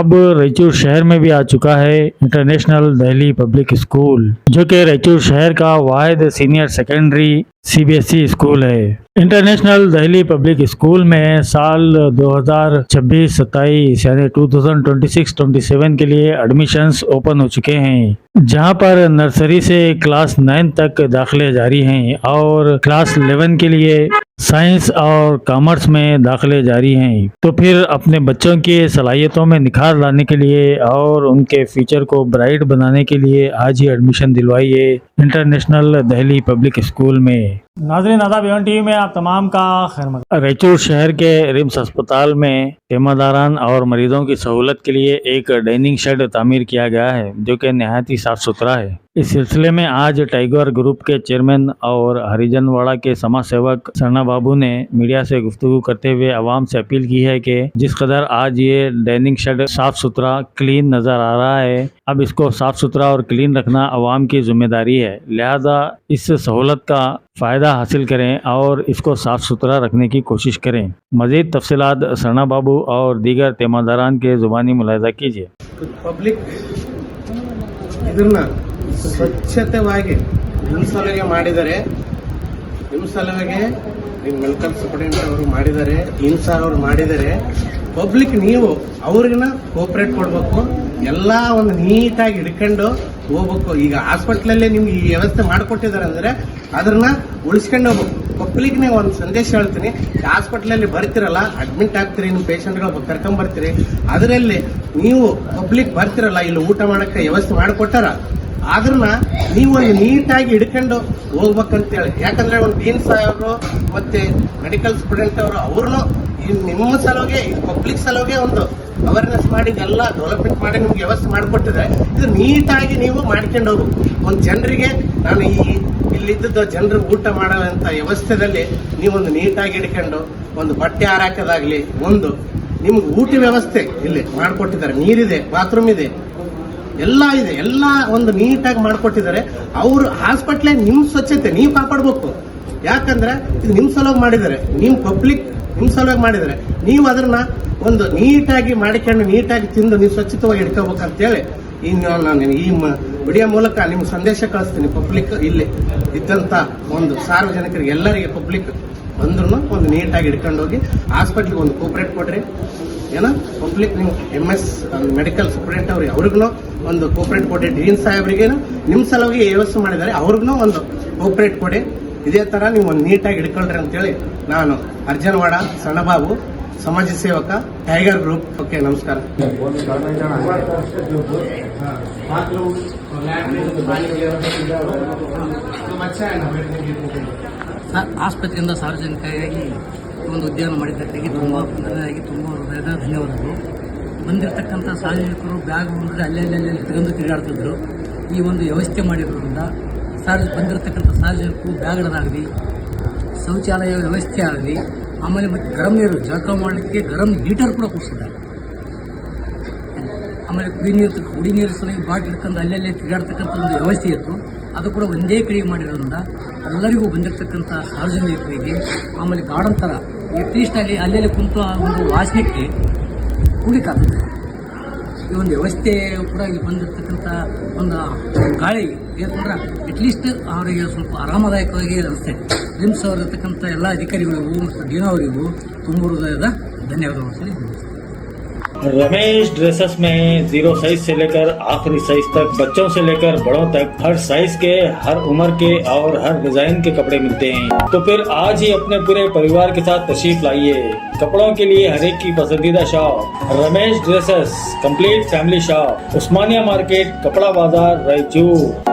अब रायचूर शहर में भी आ चुका है इंटरनेशनल दिल्ली पब्लिक स्कूल, जो कि रायचूर शहर का वाहिद सीनियर सेकेंडरी सीबीएसई स्कूल है। इंटरनेशनल दिल्ली पब्लिक स्कूल में साल 2026-27 यानी 2026-27 के लिए एडमिशन्स ओपन हो चुके हैं, जहां पर नर्सरी से क्लास 9 तक दाखिले जारी हैं और क्लास 11 के लिए साइंस और कॉमर्स में दाखिले जारी हैं। तो फिर अपने बच्चों की सलाहियतों में निखार लाने के लिए और उनके फ्यूचर को ब्राइट बनाने के लिए आज ही एडमिशन दिलवाइए इंटरनेशनल दिल्ली पब्लिक स्कूल में। नाज़रीन आदाब, एवन टीवी में आप तमाम का खैर मक़दम। रायचूर शहर के रिम्स अस्पताल में तीमारदारान और मरीजों की सहूलत के लिए एक डाइनिंग शेड तामीर किया गया है, जो कि नहायत ही साफ सुथरा है। इस सिलसिले में आज टाइगर ग्रुप के चेयरमैन और हरिजनवाड़ा के समाज सेवक सरना बाबू ने मीडिया से गुफ्तगू करते हुए आवाम से अपील की है कि जिस कदर आज ये डाइनिंग शेड साफ सुथरा क्लीन नज़र आ रहा है, अब इसको साफ सुथरा और क्लीन रखना आवाम की जिम्मेदारी है। लिहाजा इस सहूलत का फ़ायदा हासिल करें और इसको साफ सुथरा रखने की कोशिश करें। मज़ीद तफसीलात सरना बाबू और दीगर तीमारदारान के ज़ुबानी मुलाहिज़ा कीजिए। ಪಬ್ಲಿಕ್ ಇದನ್ನ ಸ್ವಚ್ಛತೆಯಾಗಿ ನಿಮ್ಮ ಸಲುವಾಗಿ ಮಾಡಿದರೆ, ನಿಮ್ಮ ಸಲುವಾಗಿ ನಿಮ್ಮ ಮೆಡಿಕಲ್ ಸೂಪರಿಂಟೆಂಡೆಂಟ್ ಅವರು ಮಾಡಿದ್ದಾರೆ, ಇನ್ಸಾ ಅವರು ಮಾಡಿದ್ದಾರೆ. ಪಬ್ಲಿಕ್ ನೀವು ಅವ್ರಿಗನ್ನ ಕೋಪರೇಟ್ ಕೊಡಬೇಕು, ಎಲ್ಲ ಒಂದು ನೀಟಾಗಿ ಹಿಡ್ಕೊಂಡು ಹೋಗ್ಬೇಕು. ಈಗ ಹಾಸ್ಪಿಟ್ಲಲ್ಲೇ ನಿಮ್ಗೆ ಈ ವ್ಯವಸ್ಥೆ ಮಾಡಿಕೊಟ್ಟಿದ್ದಾರೆ ಅಂದ್ರೆ ಅದನ್ನ ಉಳಿಸ್ಕೊಂಡು ಹೋಗ್ಬೇಕು. ಪಬ್ಲಿಕ್ನೇ ಒಂದು ಸಂದೇಶ ಹೇಳ್ತೀನಿ, ಹಾಸ್ಪಿಟ್ಲಲ್ಲಿ ಬರ್ತಿರಲ್ಲ, ಅಡ್ಮಿಟ್ ಆಗ್ತೀರಿ, ನಿಮ್ಮ ಪೇಷಂಟ್ಗಳು ಕರ್ಕೊಂಡ್ ಬರ್ತೀರಿ, ಅದರಲ್ಲಿ ನೀವು ಪಬ್ಲಿಕ್ ಬರ್ತಿರಲ್ಲ, ಇಲ್ಲಿ ಊಟ ಮಾಡಕ್ಕೆ ವ್ಯವಸ್ಥೆ ಮಾಡಿಕೊಟ್ಟಾರ, ಅದನ್ನ ನೀವು ಒಂದು ನೀಟಾಗಿ ಹಿಡ್ಕೊಂಡು ಹೋಗ್ಬೇಕಂತೇಳಿ. ಯಾಕಂದ್ರೆ ಒಂದು ಡೀನ್ ಸಾಹೇಬರು ಮತ್ತೆ ಮೆಡಿಕಲ್ ಸ್ಟೂಡೆಂಟ್ ಅವರು ಅವ್ರನ್ನು ನಿಮ್ಮ ಸಲುವಾಗಿ ಪಬ್ಲಿಕ್ ಸಲುವಾಗಿ ಒಂದು ಅವೇರ್ನೆಸ್ ಮಾಡಿ ಎಲ್ಲ ಡೆವಲಪ್ಮೆಂಟ್ ಮಾಡಿ ನಿಮ್ಗೆ ವ್ಯವಸ್ಥೆ ಮಾಡಿಕೊಟ್ಟಿದ್ರೆ ಇದು ನೀಟಾಗಿ ನೀವು ಮಾಡ್ಕೊಂಡು ಹೋಗ್ಬೇಕು. ಒಂದು ಜನರಿಗೆ ನಾನು ಇಲ್ಲಿದ್ದ ಜನರು ಊಟ ಮಾಡುವಂತ ವ್ಯವಸ್ಥೆದಲ್ಲಿ ನೀವೊಂದು ನೀಟಾಗಿ ಹಿಡ್ಕೊಂಡು ಒಂದು ಬಟ್ಟೆ ಹಾರಾಕೋದಾಗ್ಲಿ, ಒಂದು ನಿಮ್ಗೆ ಊಟ ವ್ಯವಸ್ಥೆ ಇಲ್ಲಿ ಮಾಡಿಕೊಟ್ಟಿದ್ದಾರೆ, ನೀರಿದೆ, ಬಾತ್ರೂಮ್ ಇದೆ, ಎಲ್ಲ ಇದೆ, ಎಲ್ಲ ಒಂದು ನೀಟಾಗಿ ಮಾಡಿಕೊಟ್ಟಿದ್ದಾರೆ. ಅವರು ಹಾಸ್ಪಿಟ್ಲೇ ನಿಮ್ ಸ್ವಚ್ಛತೆ ನೀವು ಕಾಪಾಡಬೇಕು. ಯಾಕಂದ್ರೆ ಇದು ನಿಮ್ ಸಲುವಾಗಿ ಮಾಡಿದ್ದಾರೆ, ನಿಮ್ ಪಬ್ಲಿಕ್ ನಿಮ್ ಸಲುವಾಗಿ ಮಾಡಿದ್ದಾರೆ. ನೀವು ಅದನ್ನ ಒಂದು ನೀಟಾಗಿ ಮಾಡಿಕೊಂಡು ನೀಟಾಗಿ ತಿಂದು ನೀವು ಸ್ವಚ್ಛತವಾಗಿ ಇಟ್ಕೋಬೇಕಂತೇಳಿ ನಾನು ಈ ವಿಡಿಯೋ ಮೂಲಕ ನಿಮ್ಗೆ ಸಂದೇಶ ಕಳಿಸ್ತೀನಿ. ಪಬ್ಲಿಕ್ ಇಲ್ಲಿ ಇದ್ದಂತ ಒಂದು ಸಾರ್ವಜನಿಕರಿಗೆ ಎಲ್ಲರಿಗೆ ಪಬ್ಲಿಕ್ ಬಂದ್ರು ಒಂದು ನೀಟಾಗಿ ಹಿಡ್ಕೊಂಡು ಹೋಗಿ ಹಾಸ್ಪಿಟ್ಲಿಗೆ ಒಂದು ಕೋಪರೇಟ್ ಕೊಡ್ರಿ. ಏನೋ ಪಬ್ಲಿಕ್ ನೀವು MS ಮೆಡಿಕಲ್ ಸೂಪರಿಂಟೆಂಡೆಂಟ್ ಅವ್ರಿಗೆ ಅವ್ರಿಗೂ ಒಂದು ಕೋಪರೇಟ್ ಕೊಡಿ, ಡೀನ್ ಸಾಹೇಬ್ರಿಗೇನು ನಿಮ್ಮ ಸಲುವಾಗಿ ವ್ಯವಸ್ಥೆ ಮಾಡಿದ್ದಾರೆ, ಅವ್ರಿಗೂ ಒಂದು ಕೋಪರೇಟ್ ಕೊಡಿ. ಇದೇ ತರ ನೀವು ಒಂದು ನೀಟಾಗಿ ಹಿಡ್ಕೊಳ್ರಿ ಅಂತೇಳಿ ನಾನು ಅರ್ಜನವಾಡ ಸಣ್ಣಬಾಬು, ಸಮಾಜ ಸೇವಕ, ಟೈಗರ್ ಗ್ರೂಪ್. ಓಕೆ, ನಮಸ್ಕಾರ. ಆಸ್ಪತ್ರೆಯಿಂದ ಸಾರ್ವಜನಿಕರಾಗಿ ಒಂದು ಉದ್ಯಾನ ಮಾಡಿದ್ದಕ್ಕಾಗಿ ತುಂಬ ಹೃದಯದ ಧನ್ಯವಾದಗಳು. ಬಂದಿರತಕ್ಕಂಥ ಸಾರ್ವಜನಿಕರು ಬ್ಯಾಗ್ ಬಂದರೆ ಅಲ್ಲೇ ತಗೊಂಡು ತಿರುಗಾಡ್ತಿದ್ರು. ಈ ಒಂದು ವ್ಯವಸ್ಥೆ ಮಾಡಿರೋದ್ರಿಂದ ಬಂದಿರತಕ್ಕಂಥ ಸಾರ್ವಜನಿಕರು ಬ್ಯಾಗ್ಗಳಾಗಲಿ, ಶೌಚಾಲಯ ವ್ಯವಸ್ಥೆ ಆಗಲಿ, ಆಮೇಲೆ ಮತ್ತು ಗರಂ ನೀರು ಜಳಕ ಮಾಡಲಿಕ್ಕೆ ಗರಂ ಹೀಟರ್ ಕೂಡ ಕೊಡಿಸಿದ್ದಾರೆ. ಆಮೇಲೆ ಕುಡಿ ನೀರು ಸಲುವಾಗಿ ಬಾಟ್ಲ್ ಇಟ್ಕೊಂಡು ಅಲ್ಲೇ ತಿರುಗಾಡ್ತಕ್ಕಂಥ ಒಂದು ವ್ಯವಸ್ಥೆ ಇತ್ತು, ಅದು ಕೂಡ ಒಂದೇ ಕಡೆ ಮಾಡಿರೋದ್ರಿಂದ ಎಲ್ಲರಿಗೂ ಬಂದಿರತಕ್ಕಂಥ ಸಾರ್ವಜನಿಕರಿಗೆ ಆಮೇಲೆ ಗಾರ್ಡನ್ ಥರ ಅಟ್ಲೀಸ್ಟ್ ಅಲ್ಲೇ ಕುಂತು ಆ ಒಂದು ವಾಸನೆಗೆ ಕುಡಿಕಾಗ್ತದೆ. ಈ ಒಂದು ವ್ಯವಸ್ಥೆ ಕೂಡ ಇಲ್ಲಿ ಬಂದಿರತಕ್ಕಂಥ ಒಂದು ಗಾಳಿ ಏಕೆಂದ್ರೆ ಅಟ್ಲೀಸ್ಟ್ ಅವರಿಗೆ ಸ್ವಲ್ಪ ಆರಾಮದಾಯಕವಾಗಿ ಇರುತ್ತೆ. ರಿಮ್ಸ್ ಅವರಿರ್ತಕ್ಕಂಥ ಎಲ್ಲ ಅಧಿಕಾರಿಗಳಿಗೂ ಮತ್ತು ಡೀನ್ ಅವರಿಗೂ ತುಂಬ ಹೃದಯದ ಧನ್ಯವಾದಗಳು. रमेश ड्रेसेस में 0 साइज से लेकर आखिरी साइज तक, बच्चों से लेकर बड़ों तक, हर साइज के, हर उम्र के और हर डिजाइन के कपड़े मिलते हैं। तो फिर आज ही अपने पूरे परिवार के साथ तशरीफ लाइए। कपड़ों के लिए हर एक की पसंदीदा shop Ramesh dresses, complete family shop, Osmania market, कपड़ा बाजार, रायचूर।